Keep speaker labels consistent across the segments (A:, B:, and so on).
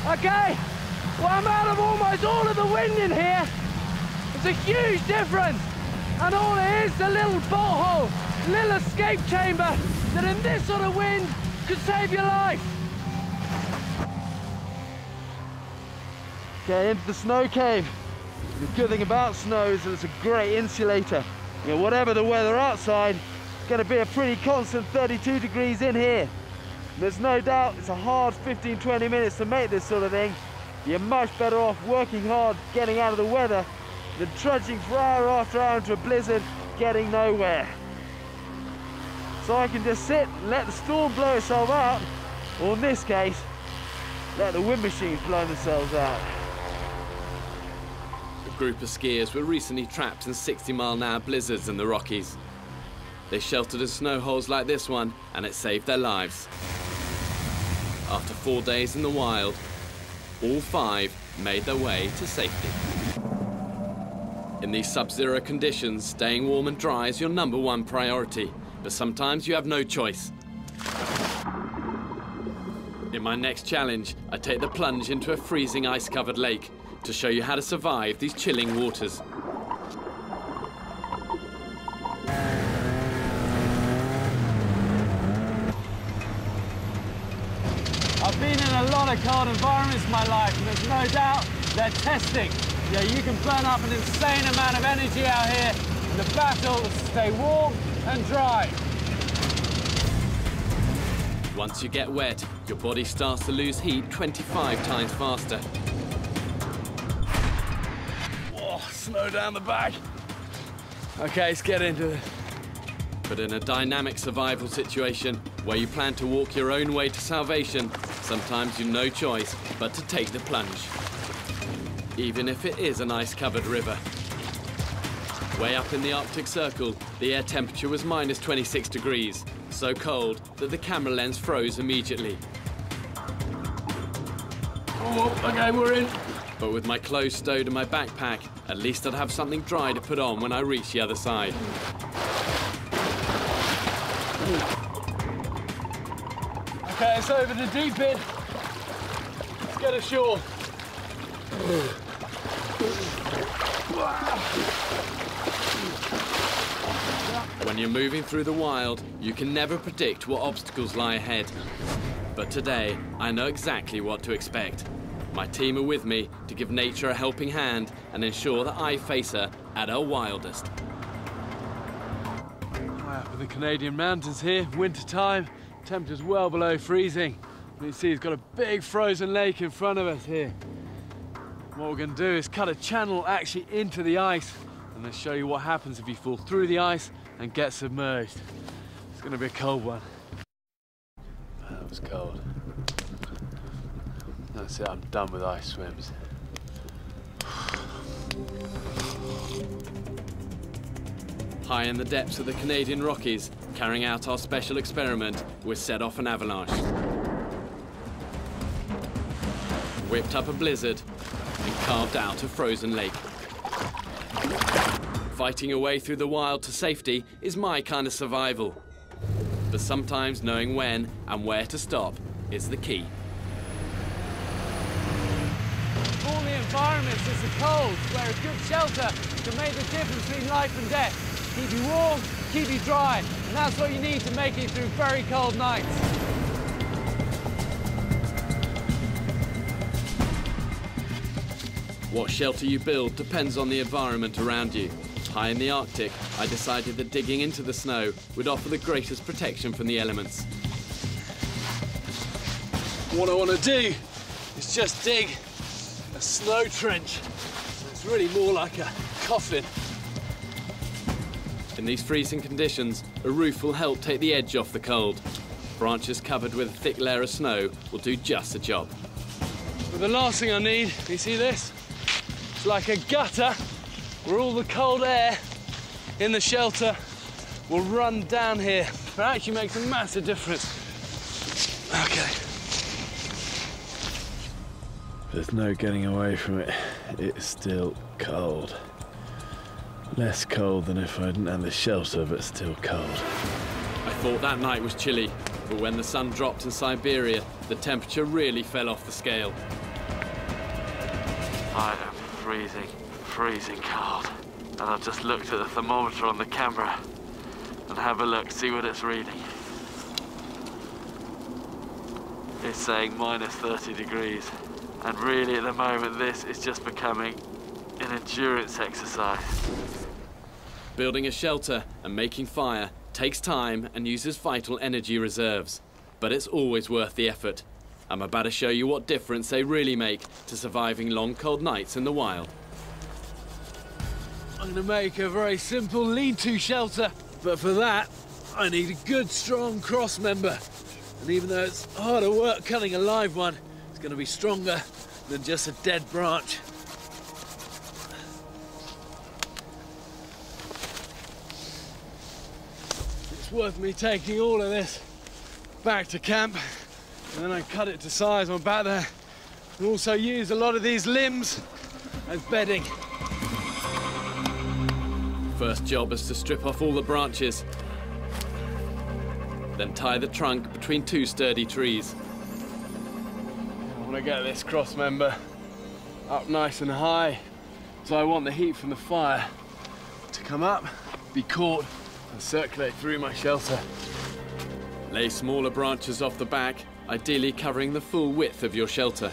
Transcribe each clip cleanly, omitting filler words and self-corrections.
A: Okay, well, I'm out of almost all of the wind in here. It's a huge difference. And all it is a little bolt hole, little escape chamber that in this sort of wind could save your life. Okay, into the snow cave. The good thing about snow is that it's a great insulator. You know, whatever the weather outside, it's going to be a pretty constant 32 degrees in here. There's no doubt it's a hard 15-20 minutes to make this sort of thing. You're much better off working hard, getting out of the weather, than trudging for hour after hour into a blizzard, getting nowhere. So I can just sit and let the storm blow itself out, or in this case, let the wind machines blow themselves out.
B: A group of skiers were recently trapped in 60-mile-an-hour blizzards in the Rockies. They sheltered in snow holes like this one, and it saved their lives. After 4 days in the wild, all 5 made their way to safety. In these sub-zero conditions, staying warm and dry is your #1 priority, but sometimes you have no choice. In my next challenge, I take the plunge into a freezing ice-covered lake to show you how to survive these chilling waters.
A: I've been in a lot of cold environments in my life, and there's no doubt they're testing. Yeah, you can burn up an insane amount of energy out here in the battle to stay warm and dry.
B: Once you get wet, your body starts to lose heat 25 times faster.
A: Oh, snow down the back. Okay, let's get into it.
B: But in a dynamic survival situation where you plan to walk your own way to salvation, sometimes you've no choice but to take the plunge. Even if it is an ice-covered river. Way up in the Arctic Circle, the air temperature was -26 degrees, so cold that the camera lens froze immediately.
A: Oh, okay, we're in.
B: But with my clothes stowed in my backpack, at least I'd have something dry to put on when I reach the other side.
A: Okay, it's over the deep end. Let's get ashore.
B: When you're moving through the wild, you can never predict what obstacles lie ahead. But today, I know exactly what to expect. My team are with me to give nature a helping hand and ensure that I face her at her wildest.
A: Wow, with the Canadian mountains here, winter time, temperature's well below freezing. You can see it's got a big frozen lake in front of us here. What we're going to do is cut a channel actually into the ice and then show you what happens if you fall through the ice and get submerged. It's going to be a cold one. That was cold. That's it, I'm done with ice swims.
B: High in the depths of the Canadian Rockies, carrying out our special experiment, we set off an avalanche. Whipped up a blizzard and carved out a frozen lake. Fighting your way through the wild to safety is my kind of survival. But sometimes knowing when and where to stop is the key.
A: All the environments, it's the cold, where a good shelter can make the difference between life and death. Keep you warm, keep you dry, and that's what you need to make it through very cold nights.
B: What shelter you build depends on the environment around you. High in the Arctic, I decided that digging into the snow would offer the greatest protection from the elements.
A: What I want to do is just dig a snow trench. It's really more like a coffin.
B: In these freezing conditions, a roof will help take the edge off the cold. Branches covered with a thick layer of snow will do just the job.
A: But the last thing I need, you see this? It's like a gutter where all the cold air in the shelter will run down here. It actually makes a massive difference. Okay. There's no getting away from it. It's still cold. Less cold than if I didn't have the shelter, but still cold.
B: I thought that night was chilly, but when the sun dropped in Siberia, the temperature really fell off the scale.
A: I am freezing cold. And I've just looked at the thermometer on the camera and have a look, see what it's reading. It's saying minus 30 degrees. And really at the moment this is just becoming an endurance exercise.
B: Building a shelter and making fire takes time and uses vital energy reserves. But it's always worth the effort. I'm about to show you what difference they really make to surviving long cold nights in the wild.
C: I'm going to make a very simple lean-to shelter, but for that I need a good strong cross member. And even though it's harder work cutting a live one, it's going to be stronger than just a dead branch. It's worth me taking all of this back to camp, and then I cut it to size on back there. And also use a lot of these limbs as bedding.
B: First job is to strip off all the branches, then tie the trunk between two sturdy trees.
C: I want to get this cross member up nice and high, so I want the heat from the fire to come up, be caught, and circulate through my shelter.
B: Lay smaller branches off the back, ideally covering the full width of your shelter.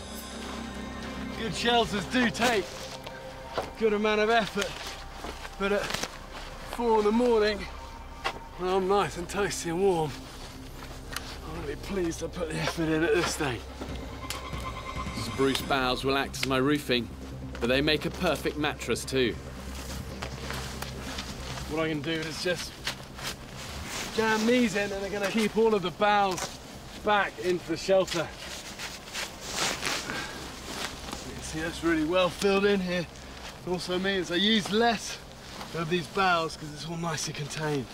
C: Good shelters do take a good amount of effort, but at 4 in the morning, when I'm nice and toasty and warm, I'm really pleased I put the effort in at this stage.
B: Spruce boughs will act as my roofing, but they make a perfect mattress too.
C: What I can do is just jam these in, and they're going to keep all of the boughs back into the shelter. You can see that's really well filled in here. It also means I use less of these boughs because it's all nicely contained.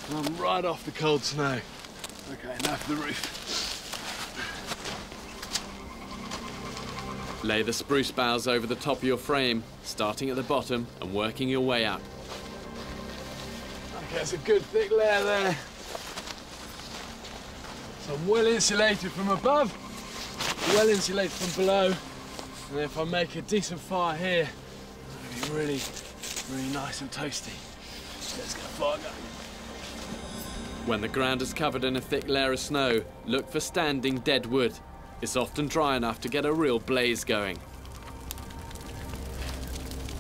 C: And I'm right off the cold snow. Okay, now for the roof.
B: Lay the spruce boughs over the top of your frame, starting at the bottom and working your way up.
C: Okay, it's a good thick layer there. So I'm well insulated from above, well insulated from below. And if I make a decent fire here, it'll be really, really nice and toasty. Let's get a fire going.
B: When the ground is covered in a thick layer of snow, look for standing dead wood. It's often dry enough to get a real blaze going.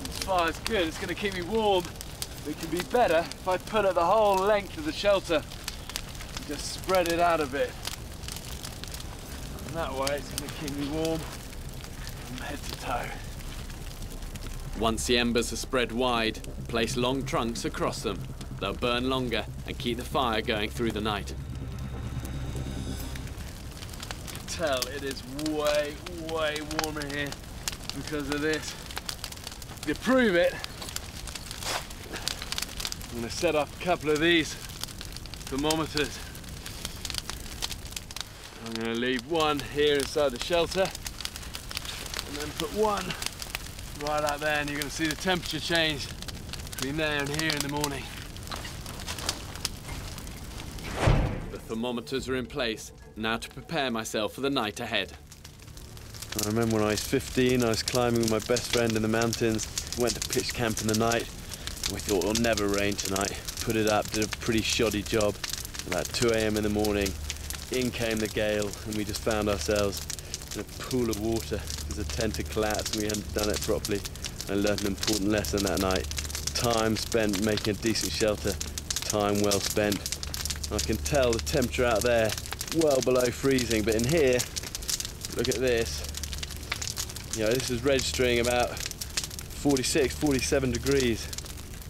C: This fire's good, it's going to keep me warm. It can be better if I put it the whole length of the shelter and just spread it out a bit. And that way it's going to keep me warm from head to toe.
B: Once the embers are spread wide, place long trunks across them. They'll burn longer and keep the fire going through the night.
C: Tell it is way, way warmer here because of this. To prove it, I'm going to set up a couple of these thermometers. I'm going to leave one here inside the shelter and then put one right out there, and you're going to see the temperature change between there and here in the morning.
B: The thermometers are in place, now to prepare myself for the night ahead.
D: I remember when I was 15, I was climbing with my best friend in the mountains, went to pitch camp in the night, and we thought it'll never rain tonight. Put it up, did a pretty shoddy job. About 2 a.m. in the morning, in came the gale, and we just found ourselves in a pool of water because the tent had collapsed and we hadn't done it properly. I learned an important lesson that night. Time spent making a decent shelter, time well spent. I can tell the temperature out there well below freezing, but in here, look at this. You know, this is registering about 46, 47 degrees.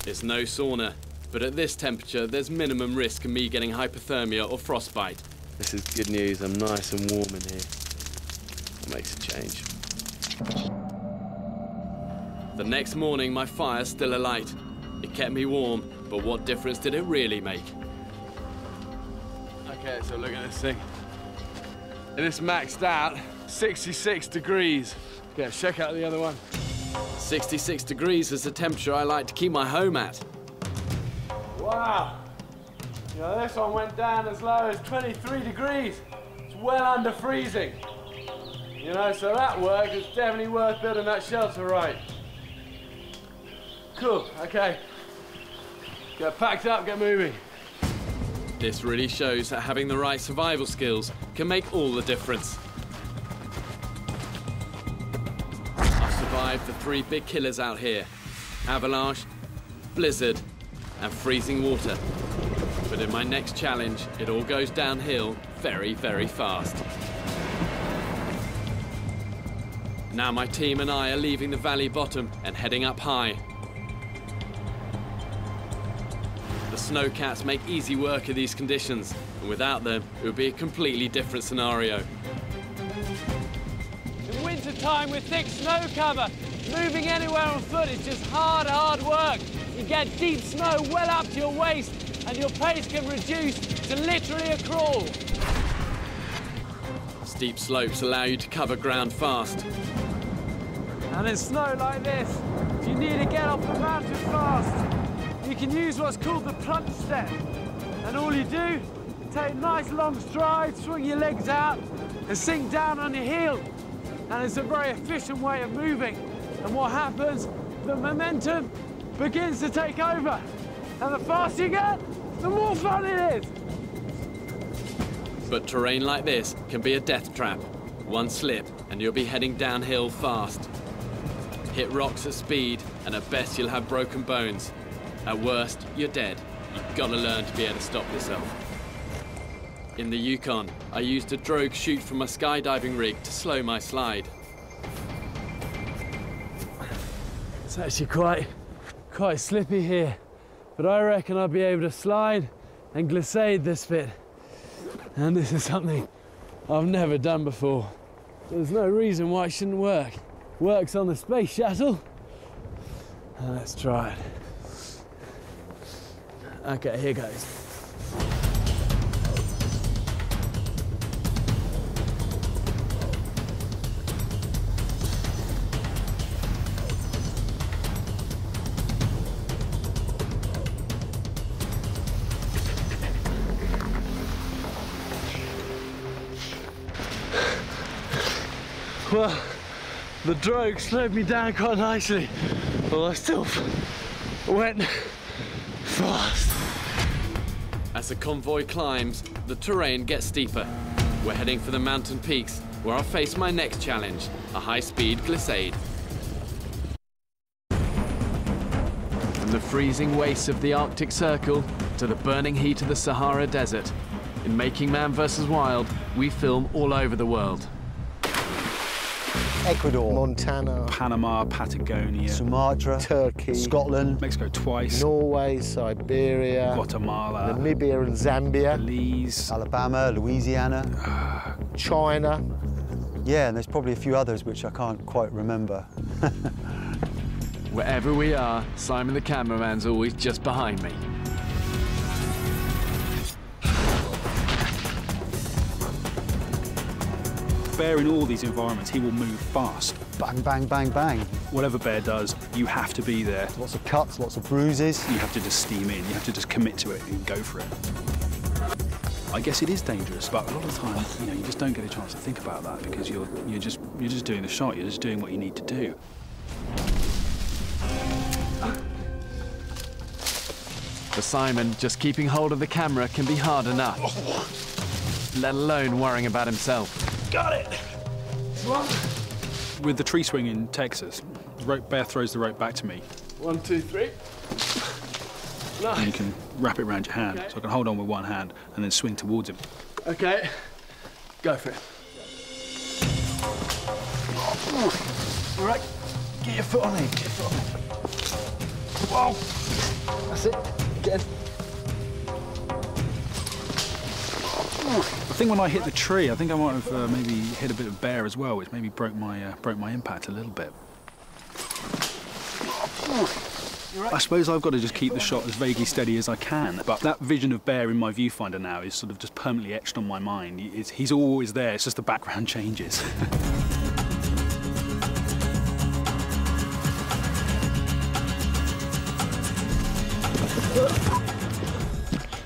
B: It's no sauna, but at this temperature, there's minimum risk of me getting hypothermia or frostbite.
D: This is good news. I'm nice and warm in here. It makes a change.
B: The next morning, my fire's still alight. It kept me warm, but what difference did it really make?
C: Okay, so look at this thing. And it's maxed out 66 degrees. Okay, check out the other one.
B: 66 degrees is the temperature I like to keep my home at.
C: Wow. You know, this one went down as low as 23 degrees. It's well under freezing. You know, so that work is definitely worth building that shelter right. Cool, okay. Get packed up, get moving.
B: This really shows that having the right survival skills can make all the difference. I've survived the 3 big killers out here: avalanche, blizzard, and freezing water. But in my next challenge, it all goes downhill very, very fast. Now my team and I are leaving the valley bottom and heading up high. The snowcats make easy work of these conditions, and without them, it would be a completely different scenario.
C: In winter time with thick snow cover, moving anywhere on foot is just hard work. You get deep snow well up to your waist, and your pace can reduce to literally a crawl.
B: Steep slopes allow you to cover ground fast.
C: And in snow like this, if you need to get off the mountain fast, you can use what's called the plunge step. And all you do, take nice long strides, swing your legs out, and sink down on your heel. And it's a very efficient way of moving. And what happens, the momentum begins to take over. And the faster you get, the more fun it is.
B: But terrain like this can be a death trap. One slip and you'll be heading downhill fast. Hit rocks at speed, and at best you'll have broken bones. At worst, you're dead. You've got to learn to be able to stop yourself. In the Yukon, I used a drogue chute from my skydiving rig to slow my slide.
C: It's actually quite slippy here, but I reckon I'll be able to slide and glissade this bit. And this is something I've never done before. There's no reason why it shouldn't work. Works on the space shuttle. And let's try it. Okay, here goes. Well, the drogue slowed me down quite nicely, but I still went fast.
B: As the convoy climbs, the terrain gets steeper. We're heading for the mountain peaks, where I'll face my next challenge, a high-speed glissade. From the freezing wastes of the Arctic Circle to the burning heat of the Sahara Desert, in Making Man vs. Wild, we film all over the world.
E: Ecuador, Montana,
F: Panama, Patagonia,
E: Sumatra, Turkey, Scotland,
F: Mexico twice,
E: Norway, Siberia,
F: Guatemala,
E: Namibia and Zambia,
F: Belize,
G: Alabama, Louisiana,
E: China.
G: Yeah, and there's probably a few others which I can't quite remember.
B: Wherever we are, Simon the cameraman's always just behind me.
F: Bear in all these environments, he will move fast.
G: Bang, bang, bang, bang.
F: Whatever bear does, you have to be there.
G: Lots of cuts, lots of bruises.
F: You have to just steam in. You have to just commit to it and go for it. I guess it is dangerous, but a lot of the time, you know, you just don't get a chance to think about that because you're just doing the shot. You're just doing what you need to do.
B: For Simon, just keeping hold of the camera can be hard enough, let alone worrying about himself.
F: Got it! With the tree swing in Texas, the bear throws the rope back to me.
C: 1, 2, 3. Nice.
F: And you can wrap it around your hand, okay. So I can hold on with one hand and then swing towards him.
C: Okay, go for it.
G: All right, get your foot on it, get your foot on it. Whoa! That's it, again.
F: I think when I hit the tree, I think I might have maybe hit a bit of bear as well, which maybe broke my impact a little bit. I suppose I've got to just keep the shot as vaguely steady as I can, but that vision of bear in my viewfinder now is sort of just permanently etched on my mind. He's always there, it's just the background changes.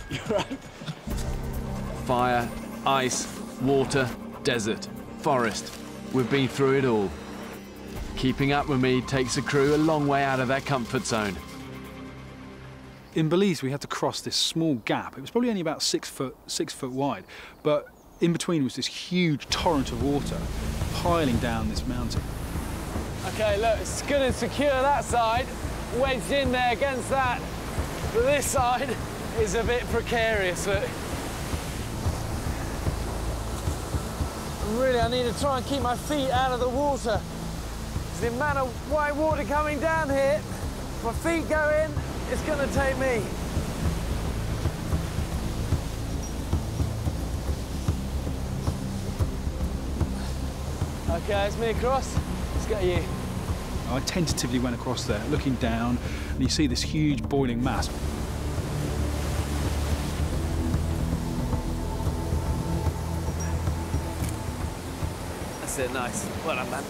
C: You're right.
B: Fire, ice, water, desert, forest. we've been through it all. Keeping up with me takes a crew a long way out of their comfort zone.
F: In Belize, we had to cross this small gap. It was probably only about 6 foot wide, but in between was this huge torrent of water piling down this mountain.
C: Okay, look, it's good and secure that side, wedged in there against that. But this side is a bit precarious, look. Really, I need to try and keep my feet out of the water. The amount of white water coming down here, if my feet go in, it's going to take me. Okay, it's me across. Let's go you.
F: I tentatively went across there, looking down, and you see this huge boiling mass.
C: That's it, nice. Well done, man.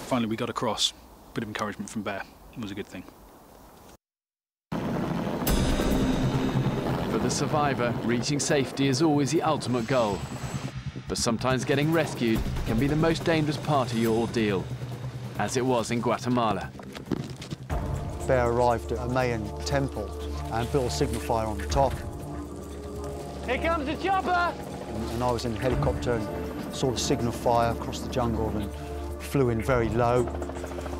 F: Finally, we got across. Bit of encouragement from Bear. It was a good thing.
B: For the survivor, reaching safety is always the ultimate goal. But sometimes getting rescued can be the most dangerous part of your ordeal, as it was in Guatemala.
H: Bear arrived at a Mayan temple and built a signal fire on the top.
C: Here comes the chopper!
H: And I was in a helicopter and saw the signal fire across the jungle and flew in very low,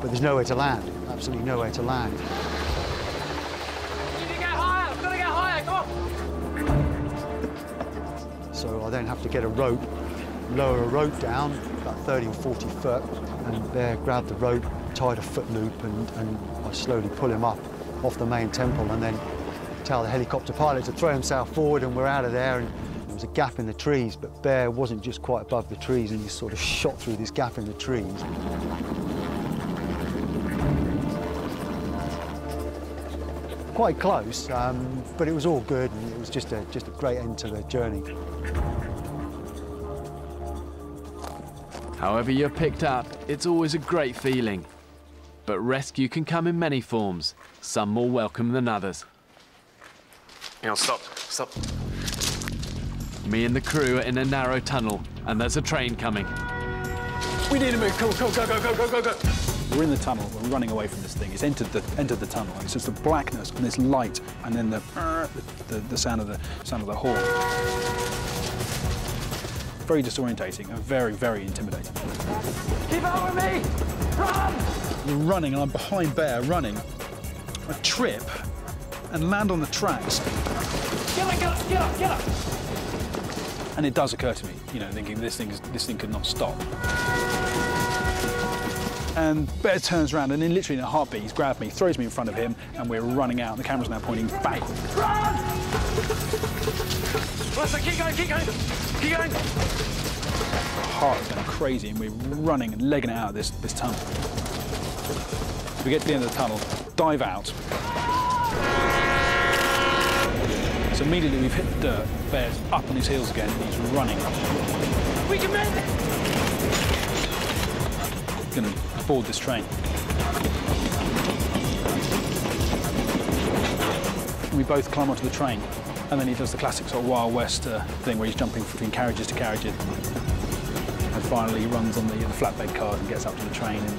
H: but there's nowhere to land, absolutely nowhere to land.
C: You need to get higher! I've got to get higher, come on!
H: So I then have to get a rope, lower a rope down, about 30 or 40 foot, and Bear grabbed the rope, tied a foot loop, and I slowly pull him up off the main temple and then tell the helicopter pilot to throw himself forward, and we're out of there. And there was a gap in the trees, but Bear wasn't just quite above the trees, and he sort of shot through this gap in the trees. Quite close, but it was all good, and it was just a great end to the journey.
B: However you're picked up, it's always a great feeling. But rescue can come in many forms, some more welcome than others.
G: Stop.
B: Me and the crew are in a narrow tunnel, and there's a train coming.
C: We need to move, come on, go.
F: We're in the tunnel, we're running away from this thing. It's entered the tunnel, and it's just the blackness and this light, and then the sound of the horn. Very disorientating and very, very intimidating.
C: Keep up with me! Run!
F: We're running, and I'm behind Bear, running. I trip and land on the tracks.
C: Get up!
F: And it does occur to me, thinking this thing could not stop. And Bear turns around, and literally in a heartbeat, he's grabbed me, throws me in front of him, and we're running out. And the camera's now pointing back.
C: Run! Listen, keep going!
F: Heart is going crazy, and we're running and legging it out of this tunnel. We get to the end of the tunnel, dive out. So immediately we've hit the dirt. Bear's up on his heels again, and he's running.
C: We can make it!
F: Going to board this train. And we both climb onto the train, and then he does the classic sort of Wild West thing where he's jumping between carriages to carriages. And finally he runs on the flatbed cars and gets up to the train, and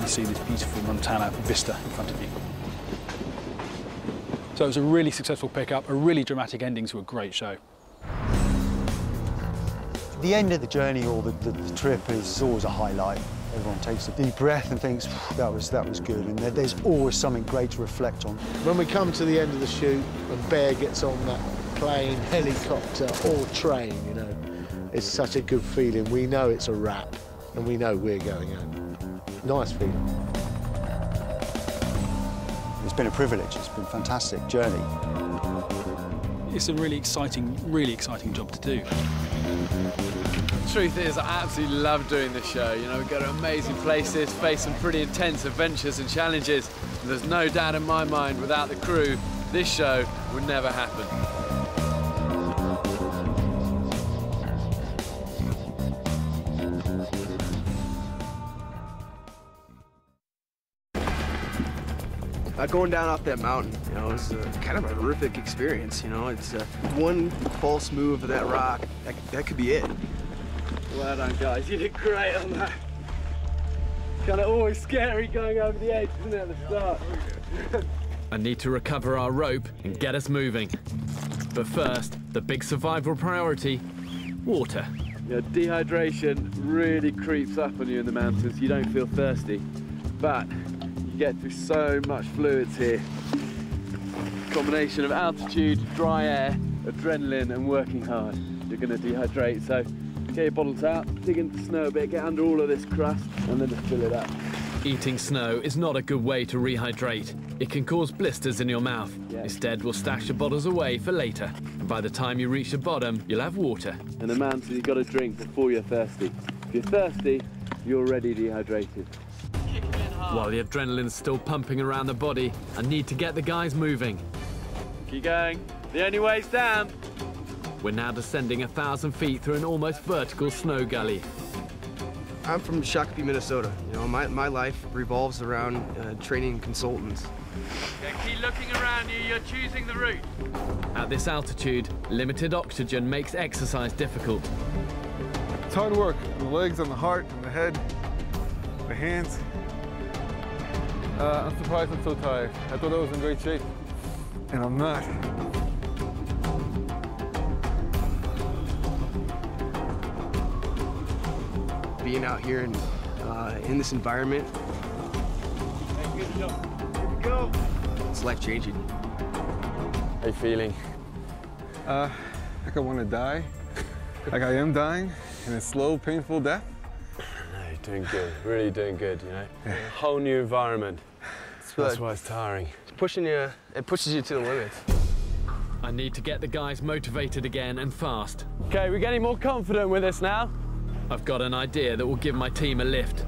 F: you see this beautiful Montana vista in front of you. So it was a really successful pickup, a really dramatic ending to a great show.
H: The end of the journey or the trip is always a highlight. Everyone takes a deep breath and thinks, that was good, and there's always something great to reflect on.
E: When we come to the end of the shoot and Bear gets on that plane, helicopter or train, it's such a good feeling. We know it's a wrap and we know we're going home. Nice feeling.
H: It's been a privilege. It's been a fantastic journey.
F: It's a really exciting job to do.
B: Truth is, I absolutely love doing this show. We go to amazing places, face some pretty intense adventures and challenges. And there's no doubt in my mind, without the crew, this show would never happen.
I: Going down off that mountain, it's kind of a horrific experience. It's one false move of that rock, that could be it.
C: Well done, guys. You did great on that. Kind of always scary going over the edge, isn't it, at the start?
B: I need to recover our rope and get us moving. But first, the big survival priority, water.
D: Yeah, dehydration really creeps up on you in the mountains. You don't feel thirsty, but you get through so much fluids here. Combination of altitude, dry air, adrenaline, and working hard. You're going to dehydrate, so get your bottles out, dig into the snow a bit, get under all of this crust, and then just fill it up.
B: Eating snow is not a good way to rehydrate. It can cause blisters in your mouth.
D: Yeah.
B: Instead, we'll stash your bottles away for later. And by the time you reach the bottom, you'll have water.
D: In the mountains, you've got to drink before you're thirsty. If you're thirsty, you're already dehydrated.
B: While the adrenaline's still pumping around the body, I need to get the guys moving.
D: Keep going. The only way's down.
B: We're now descending 1,000 feet through an almost vertical snow gully.
I: I'm from Shakopee, Minnesota. You know, my life revolves around training consultants.
B: Okay, keep looking around you, you're choosing the route. At this altitude, limited oxygen makes exercise difficult.
J: It's hard work. The legs and the heart and the head, the hands. I'm surprised I'm so tired. I thought I was in great shape, and I'm not.
I: Being out here in this environment, it's life-changing.
D: How are you feeling?
J: Like I want to die. Like I am dying in a slow, painful death.
D: No, you're doing good. Really doing good, you know? Yeah. Whole new environment. That's why it's tiring.
I: It's pushing you, it pushes you to the limits.
B: I need to get the guys motivated again and fast.
D: Okay, we're getting more confident with this now.
B: I've got an idea that will give my team a lift.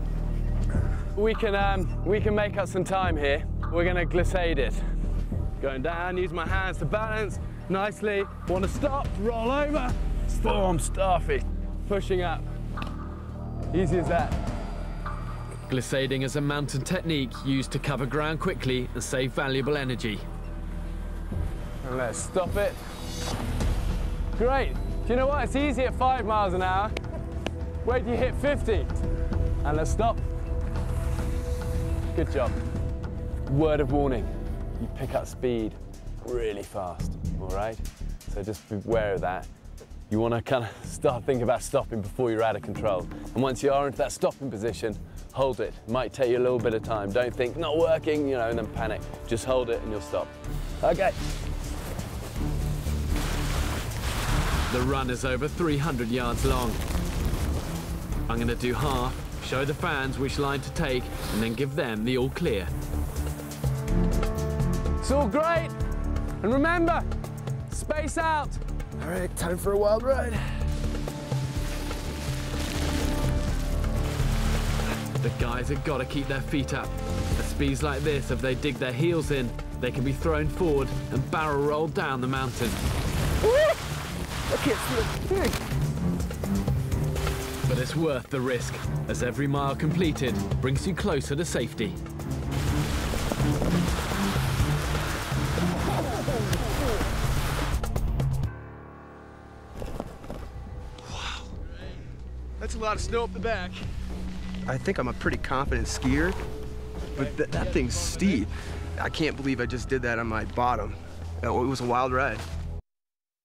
D: We can make up some time here. We're gonna glissade it. Going down, use my hands to balance nicely. Want to stop, roll over, storm, staffy. Pushing up. Easy as that.
B: Glissading is a mountain technique used to cover ground quickly and save valuable energy.
D: And let's stop it. Great. Do you know what? It's easy at 5 miles an hour. Wait till you hit 50. And let's stop. Good job. Word of warning, you pick up speed really fast, all right? So just beware of that. You want to kind of start thinking about stopping before you're out of control. And once you are into that stopping position, hold it. It might take you a little bit of time. Don't think, not working, you know, and then panic. Just hold it and you'll stop. Okay.
B: The run is over 300 yards long. I'm going to do half, show the fans which line to take, and then give them the all clear.
D: It's all great. And remember, space out.
I: All right, time for a wild ride.
B: The guys have got to keep their feet up. At speeds like this, if they dig their heels in, they can be thrown forward and barrel rolled down the mountain.
I: I can't feel it.
B: But it's worth the risk, as every mile completed brings you closer to safety.
I: Wow, that's a lot of snow up the back. I think I'm a pretty confident skier, but that thing's steep. I can't believe I just did that on my bottom. It was a wild ride.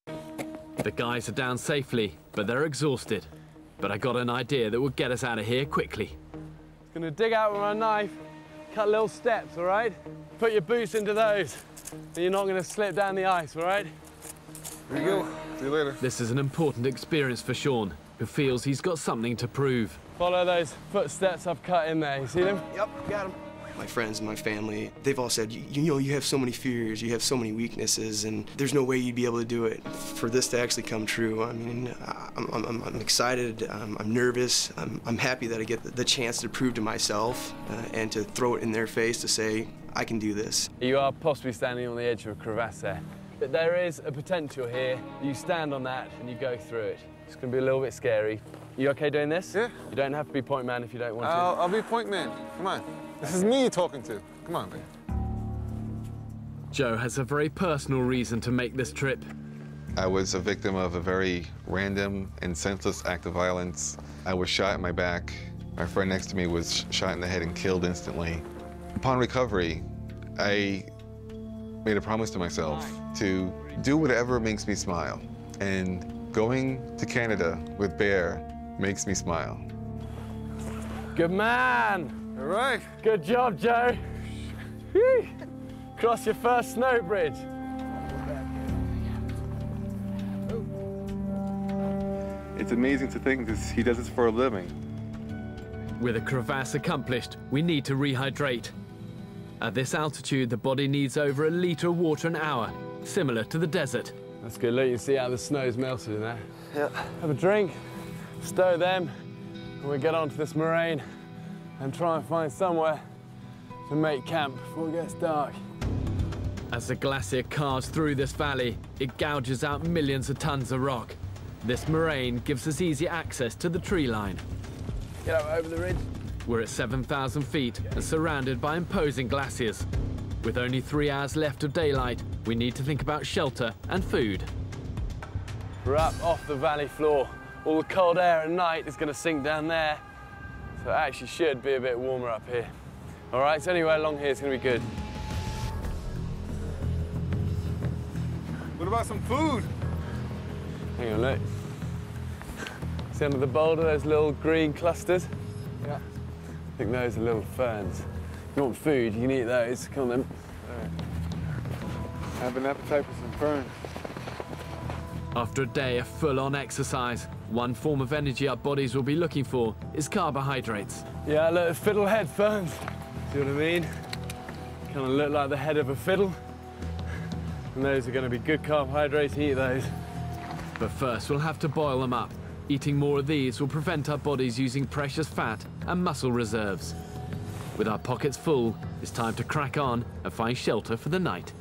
B: The guys are down safely, but they're exhausted. But I got an idea that will get us out of here quickly.
D: Gonna dig out with my knife, cut little steps, all right? Put your boots into those, and you're not gonna slip down the ice, all right?
J: There you go. See you later.
B: This is an important experience for Sean, who feels he's got something to prove.
D: Follow those footsteps I've cut in there, you see them?
I: Yep, got them. My friends and my family, they've all said, you know, you have so many fears, you have so many weaknesses, and there's no way you'd be able to do it. For this to actually come true, I mean, I'm excited, I'm nervous, I'm happy that I get the chance to prove to myself and to throw it in their face to say, I can do this.
D: You are possibly standing on the edge of a crevasse there, but there is a potential here. You stand on that and you go through it. It's going to be a little bit scary. You okay doing this?
J: Yeah.
D: You don't have to be point man if you don't want to.
J: I'll be point man. Come on. This is me you're talking to. Come on, man.
B: Joe has a very personal reason to make this trip.
K: I was a victim of a very random and senseless act of violence. I was shot in my back. My friend next to me was shot in the head and killed instantly. Upon recovery, I made a promise to myself to do whatever makes me smile. And going to Canada with Bear makes me smile.
C: Good man.
J: All right.
C: Good job, Joe. Whew. Cross your first snow bridge.
K: It's amazing to think he does this for a living.
B: With a crevasse accomplished, we need to rehydrate. At this altitude, the body needs over 1 litre of water an hour, similar to the desert.
C: That's good. Look, you see how the snow's melted in there.
G: Yeah.
C: Have a drink, stow them, and we get onto this moraine and try and find somewhere to make camp before it gets dark.
B: As the glacier carves through this valley, it gouges out millions of tons of rock. This moraine gives us easy access to the tree line.
C: Get up over the ridge.
B: We're at 7,000 feet and surrounded by imposing glaciers. With only 3 hours left of daylight, we need to think about shelter and food.
C: We're up off the valley floor. All the cold air at night is going to sink down there, so it actually should be a bit warmer up here. All right, so anywhere along here is going to be good.
J: What about some food?
C: Hang on, look. See under the boulder, those little green clusters?
J: Yeah.
C: I think those are little ferns. If you want food, you can eat those. Come on, then.
J: I have an appetite for some ferns.
B: After a day of full-on exercise, one form of energy our bodies will be looking for is carbohydrates.
C: Yeah, look, fiddlehead ferns. See what I mean? Kind of look like the head of a fiddle. And those are going to be good carbohydrates. Eat those.
B: But first, we'll have to boil them up. Eating more of these will prevent our bodies using precious fat and muscle reserves. With our pockets full, it's time to crack on and find shelter for the night.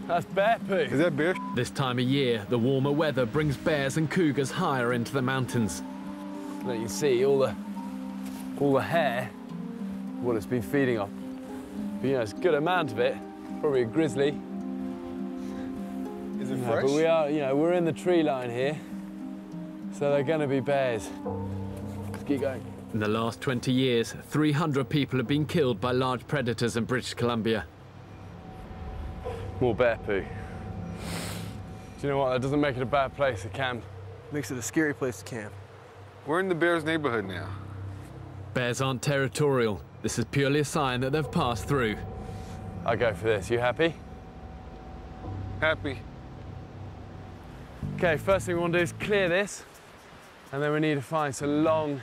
C: That's bear poo.
J: Is that bear?
B: This time of year, the warmer weather brings bears and cougars higher into the mountains.
C: Look, you can see all the hair, what it's been feeding off. But, you know, it's a good amount of it. Probably a grizzly.
J: Is it fresh?
C: But we are, you know, we're in the tree line here, so they're going to be bears. Let's keep going.
B: In the last 20 years, 300 people have been killed by large predators in British Columbia.
C: More bear poo. Do you know what? That doesn't make it a bad place to camp.
G: Makes it a scary place to camp.
J: We're in the bears' neighborhood now.
B: Bears aren't territorial. This is purely a sign that they've passed through.
C: I'll go for this. You happy?
J: Happy.
C: Okay, first thing we want to do is clear this, and then we need to find some long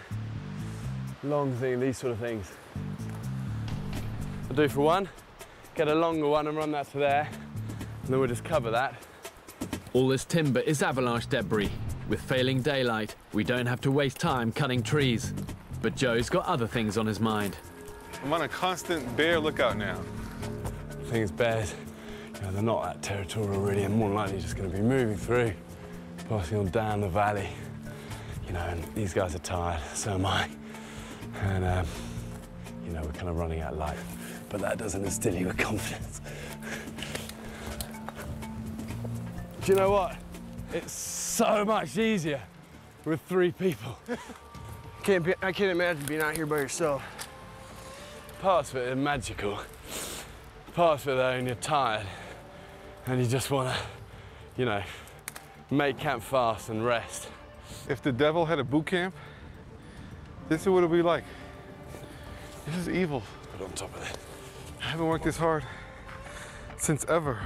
C: thing, these sort of things. I'll do for one, get a longer one and run that to there, and then we'll just cover that.
B: All this timber is avalanche debris. With failing daylight, we don't have to waste time cutting trees. But Joe's got other things on his mind.
J: I'm on a constant bear lookout now.
C: The thing is, bears, you know, they're not that territorial really, and more than likely just going to be moving through, passing on down the valley. You know, and these guys are tired, so am I. And, you know, we're kind of running out of light. But that doesn't instill you with confidence. Do you know what? It's so much easier with 3 people.
G: I can't imagine being out here by yourself.
C: Parts of it are magical. Parts of it though, and you're tired. And you just want to, you know, make camp fast and rest.
J: If the devil had a boot camp, this is what it would be like. This is evil.
C: Put on top of it.
J: I haven't worked this hard since ever.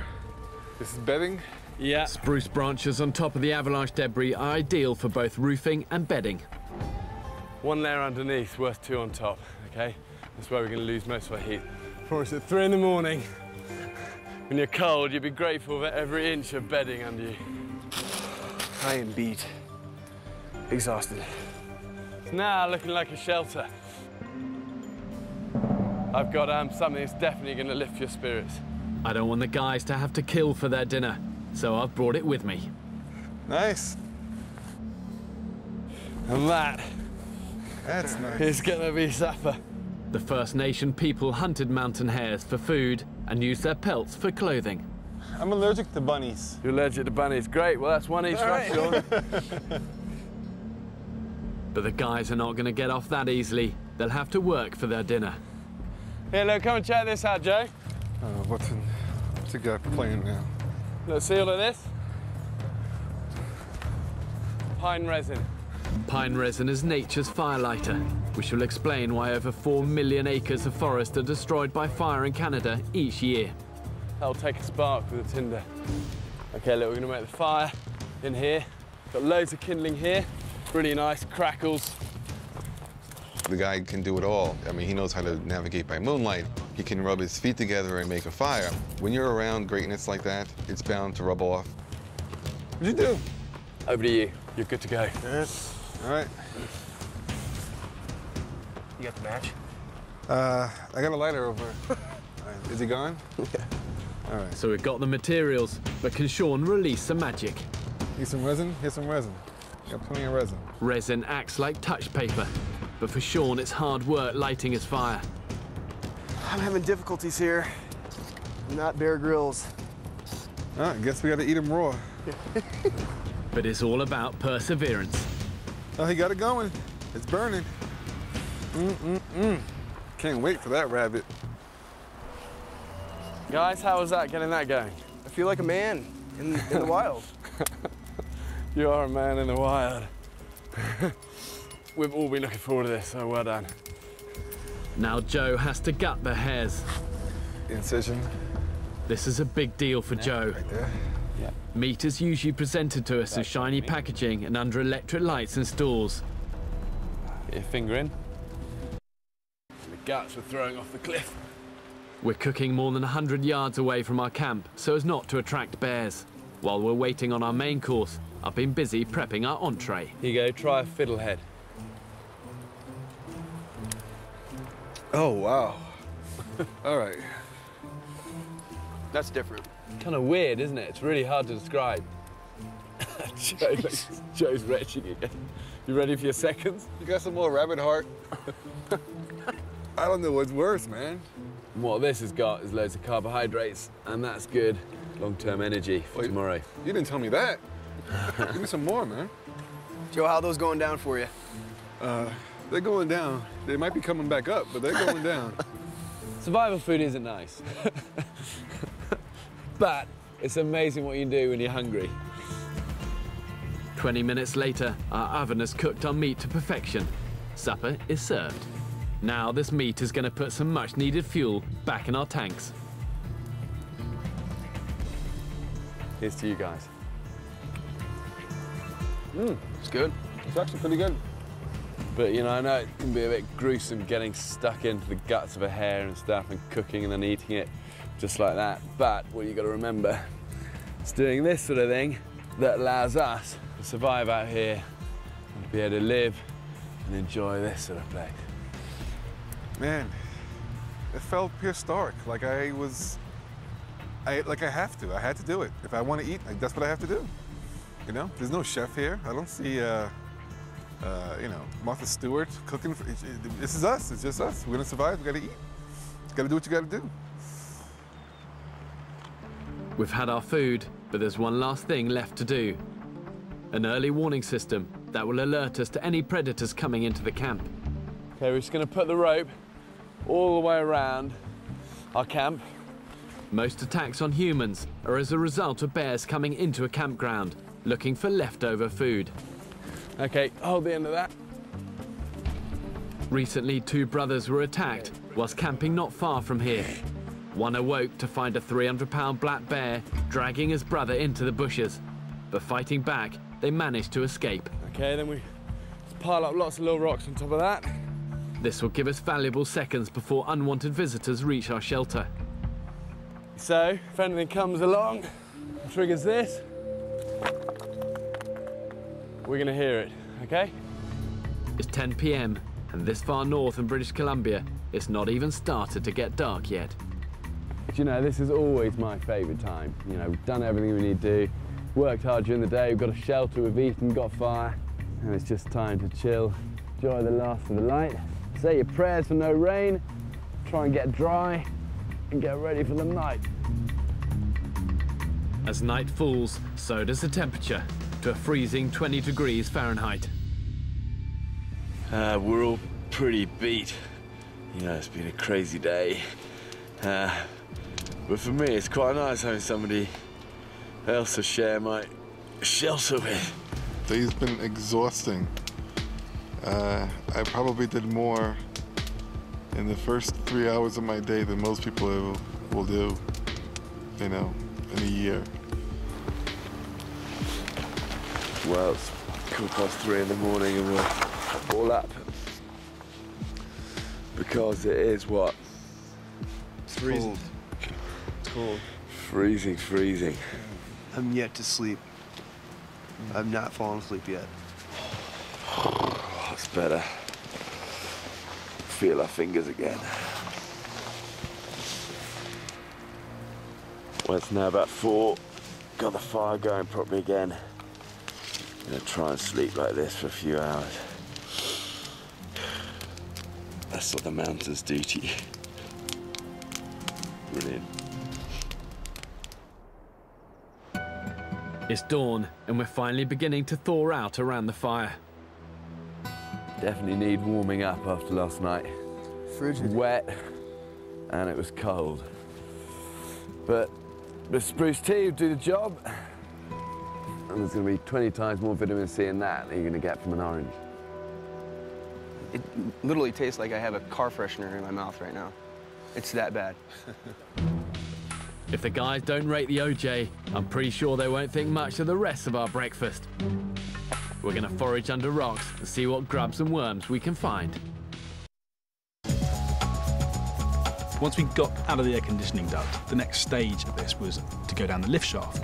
J: This is bedding.
C: Yeah.
B: Spruce branches on top of the avalanche debris are ideal for both roofing and bedding.
C: 1 layer underneath, worth 2 on top, okay? That's where we're going to lose most of our heat. For us at 3 in the morning, when you're cold, you'd be grateful for every inch of bedding under you.
G: I am beat. Exhausted.
C: It's now looking like a shelter. I've got something that's definitely going to lift your spirits.
B: I don't want the guys to have to kill for their dinner, so I've brought it with me.
J: Nice.
C: And
J: That's nice.
C: is going to be supper.
B: The First Nation people hunted mountain hares for food and use their pelts for clothing.
J: I'm allergic to bunnies.
D: You're allergic to bunnies. Great. Well, that's one each for us, Sean.
B: But the guys are not going to get off that easily. They'll have to work for their dinner.
D: Here, look, come and check this out, Joe.
J: What's the guy playing now?
D: Look, see all of this? Pine resin.
B: Pine resin is nature's firelighter, which will explain why over 4 million acres of forest are destroyed by fire in Canada each year.
D: That'll take a spark with the tinder. Okay, look, we're gonna make the fire in here. Got loads of kindling here. Really nice crackles.
K: The guy can do it all. I mean, he knows how to navigate by moonlight. He can rub his feet together and make a fire. When you're around greatness like that, it's bound to rub off.
J: What'd you do?
D: Over to you. You're good to go.
J: Yes. All right.
I: You got the match?
J: I got a lighter over. Is he gone?
I: Yeah.
J: All right.
B: So we've got the materials, but can Sean release some magic?
J: Need some resin? Here's some resin. Got plenty of resin.
B: Resin acts like touch paper, but for Sean it's hard work lighting his fire.
I: I'm having difficulties here. Not Bear Grylls.
J: I guess we gotta eat them raw.
B: But it's all about perseverance.
J: Oh, he got it going. It's burning. Can't wait for that rabbit.
D: Guys, how was that, getting that going?
I: I feel like a man in the wild.
D: You are a man in the wild. We've all been looking forward to this, so well done.
B: Now Joe has to gut the hares.
J: Incision.
B: This is a big deal for Joe.
J: Right there.
D: Yeah.
B: Meat is usually presented to us in shiny packaging and under electric lights in stores.
D: Get your finger in. The guts were throwing off the cliff.
B: We're cooking more than 100 yards away from our camp so as not to attract bears. While we're waiting on our main course, I've been busy prepping our entree.
D: Here you go, try a fiddlehead.
J: Oh, wow. All right.
I: That's different.
D: Kind of weird, isn't it? It's really hard to describe. Joe's retching again. You ready for your seconds?
J: You got some more rabbit heart? I don't know what's worse, man.
D: And what this has got is loads of carbohydrates, and that's good long-term energy for tomorrow.
J: You didn't tell me that. Give me some more, man.
I: Joe, how are those going down for you?
J: They're going down. They might be coming back up, but they're going down.
D: Survival food isn't nice. But it's amazing what you can do when you're hungry.
B: 20 minutes later, our oven has cooked our meat to perfection. Supper is served. Now this meat is going to put some much-needed fuel back in our tanks.
D: Here's to you guys.
I: It's good.
J: It's actually pretty good.
D: But, you know, I know it can be a bit gruesome getting stuck into the guts of a hare and stuff and cooking and then eating it just like that. But what you got to remember, it's doing this sort of thing that allows us to survive out here and be able to live and enjoy this sort of place.
J: Man, it felt historic. Like I have to. I had to do it. If I want to eat, like, that's what I have to do. You know, there's no chef here. I don't see, you know, Martha Stewart cooking. This is us. It's just us. We're gonna survive. We gotta eat. You gotta do what you gotta do.
B: We've had our food, but there's one last thing left to do. An early warning system that will alert us to any predators coming into the camp.
D: Okay, we're just going to put the rope all the way around our camp.
B: Most attacks on humans are as a result of bears coming into a campground, looking for leftover food.
D: Okay, hold the end of that.
B: Recently, 2 brothers were attacked whilst camping not far from here. One awoke to find a 300-pound black bear dragging his brother into the bushes. But fighting back, they managed to escape.
D: Okay, then we just pile up lots of little rocks on top of that.
B: This will give us valuable seconds before unwanted visitors reach our shelter.
D: So, if anything comes along, triggers this, we're gonna hear it, okay?
B: It's 10 p.m, and this far north in British Columbia, it's not even started to get dark yet.
D: Do you know, this is always my favourite time. You know, we've done everything we need to do, worked hard during the day, we've got a shelter, we've eaten, got fire, and it's just time to chill, enjoy the last of the light, say your prayers for no rain, try and get dry, and get ready for the night.
B: As night falls, so does the temperature, to a freezing 20 degrees Fahrenheit.
D: We're all pretty beat. You know, it's been a crazy day. But for me, it's quite nice having somebody else to share my shelter with.
J: Day's been exhausting. I probably did more in the first 3 hours of my day than most people will do, you know, in a year.
D: Well, it's 3:15 in the morning and we're all up. Because it is what?
I: It's freezing. It's cold.
D: Freezing, freezing.
I: I'm yet to sleep. I've not fallen asleep yet.
D: That's better. Feel our fingers again. Well, it's now about 4. Got the fire going properly again. Gonna try and sleep like this for a few hours. That's what the mountains do to you. Brilliant.
B: It's dawn, and we're finally beginning to thaw out around the fire.
D: Definitely need warming up after last night.
I: Frigid.
D: Wet, and it was cold. But the spruce tea will do the job. And there's going to be 20 times more vitamin C in that than you're going to get from an orange.
I: It literally tastes like I have a car freshener in my mouth right now. It's that bad.
B: If the guys don't rate the OJ, I'm pretty sure they won't think much of the rest of our breakfast. We're going to forage under rocks and see what grubs and worms we can find.
F: Once we got out of the air conditioning duct, the next stage of this was to go down the lift shaft.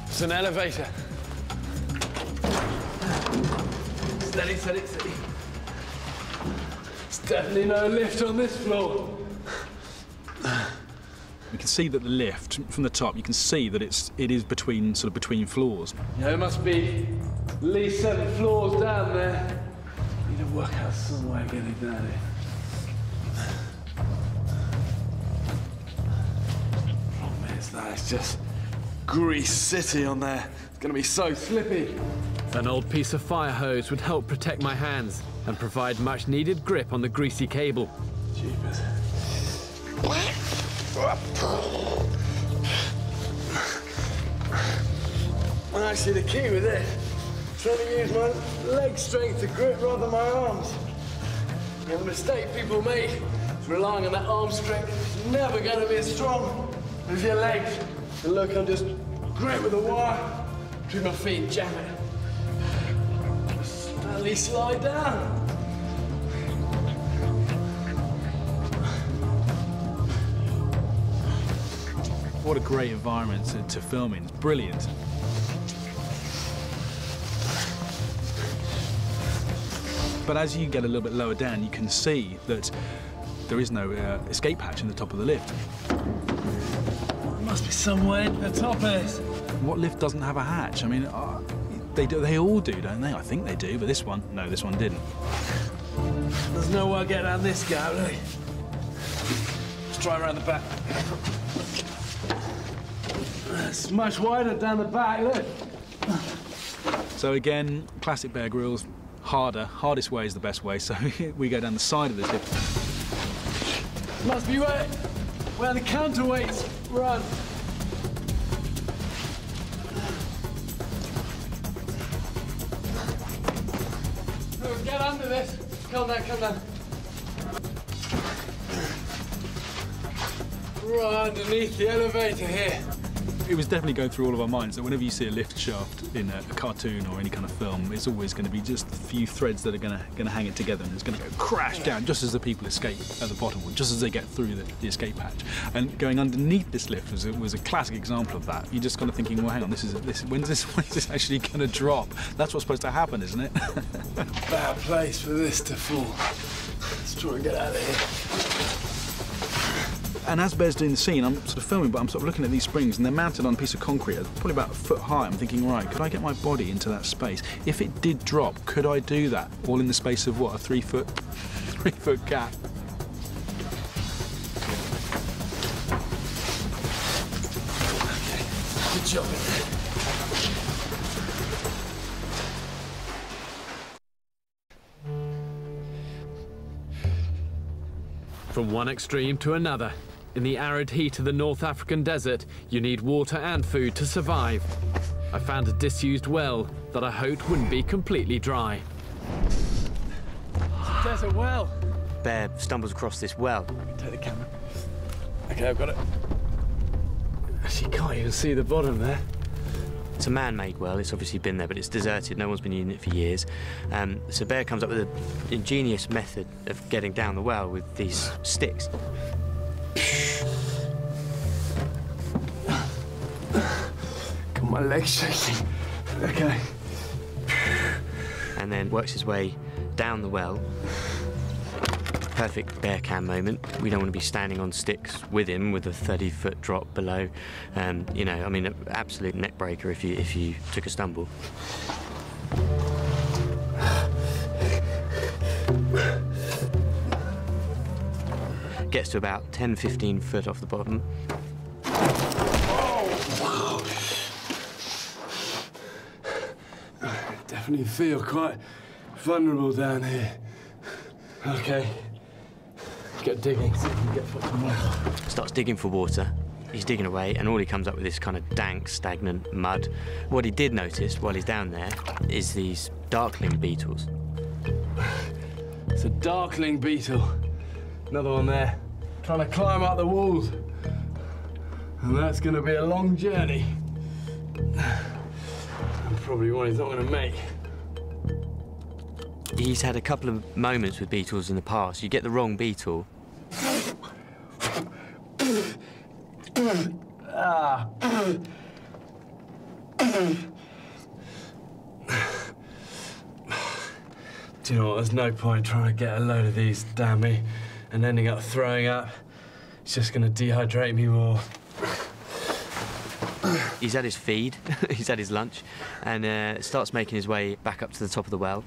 C: It's an elevator. Steady, steady, steady. There's definitely no lift on this floor.
F: You can see that the lift from the top. You can see that it is between floors.
C: Yeah, there must be at least 7 floors down there. Need to work out some way of getting down here. Problem is that it's just Grease City on there. It's gonna be so slippy.
B: An old piece of fire hose would help protect my hands and provide much needed grip on the greasy cable.
C: Jeepers. Well, actually, the key with this, trying to use my leg strength to grip rather than my arms. You know, the mistake people make is relying on that arm strength. It's never going to be as strong as your legs. And look, I'm just grip with the wire between my feet, jam it. Slowly slide down.
F: What a great environment to film in. It's brilliant. But as you get a little bit lower down, you can see that there is no escape hatch in the top of the lift.
C: There must be somewhere at the top of this.
F: What lift doesn't have a hatch? I mean, they all do, don't they? I think they do, but this one, no, this one didn't.
C: There's no way I'll get down this gap, really. Let's try around the back. It's much wider down the back, look.
F: So again, classic Bear Grylls, hardest way is the best way, so we go down the side of this lift.
C: Must be where the counterweights run. Oh, get under this. Come down, come down. Right underneath the elevator here.
F: It was definitely going through all of our minds that whenever you see a lift shaft in a cartoon or any kind of film, it's always going to be just a few threads that are going to hang it together, and it's going to go crash down just as the people escape at the bottom, or just as they get through the escape hatch. And going underneath this lift was a classic example of that. You're just kind of thinking, well, hang on, when's this actually going to drop? That's what's supposed to happen, isn't it?
C: Bad place for this to fall. Let's try and get out of here.
F: And as Bear's doing the scene, I'm sort of filming, but I'm sort of looking at these springs, and they're mounted on a piece of concrete, probably about a foot high. I'm thinking, right, could I get my body into that space? If it did drop, could I do that? All in the space of, what, a 3 foot gap?
C: Good job.
B: From one extreme to another, in the arid heat of the North African desert, you need water and food to survive. I found a disused well that I hoped wouldn't be completely dry.
C: There's a well.
L: Bear stumbles across this well.
C: Take the camera. Okay, I've got it. Actually, can't even see the bottom there.
L: It's a man-made well. It's obviously been there, but it's deserted. No one's been using it for years. So Bear comes up with an ingenious method of getting down the well with these sticks.
C: Got my legs shaking. Okay.
L: And then works his way down the well. Perfect bear cam moment. We don't want to be standing on sticks with him with a 30-foot drop below. You know, I mean, an absolute neck breaker if you took a stumble. Gets to about 10-15 foot off the bottom.
C: I definitely feel quite vulnerable down here. Okay. Get digging, see if we can get fucking water.
L: Starts digging for water. He's digging away, and all he comes up with is kind of dank, stagnant mud. What he did notice while he's down there is these darkling beetles.
C: It's a darkling beetle. Another one there, trying to climb up the walls. And that's going to be a long journey. And probably one he's not going to make.
L: He's had a couple of moments with beetles in the past. You get the wrong beetle.
C: Ah. Do you know what? There's no point trying to get a load of these down me and ending up throwing up. It's just going to dehydrate me more.
L: He's had his feed, he's had his lunch, and starts making his way back up to the top of the well.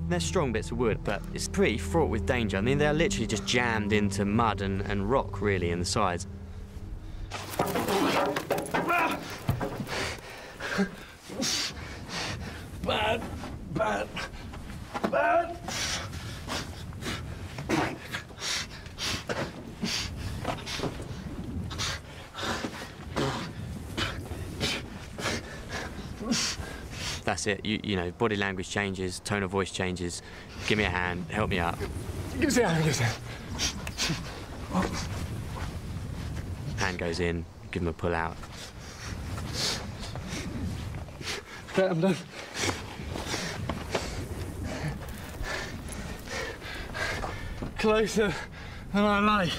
L: They're strong bits of wood, but it's pretty fraught with danger. I mean, they're literally just jammed into mud and rock, really, in the sides.
C: Bad, bad, bad.
L: That's it. You know, body language changes, tone of voice changes. Give me a hand, help me up.
C: Give us a hand, give us a hand.
L: Hand goes in, give him a pull out.
C: Okay, I'm done. Closer than I like.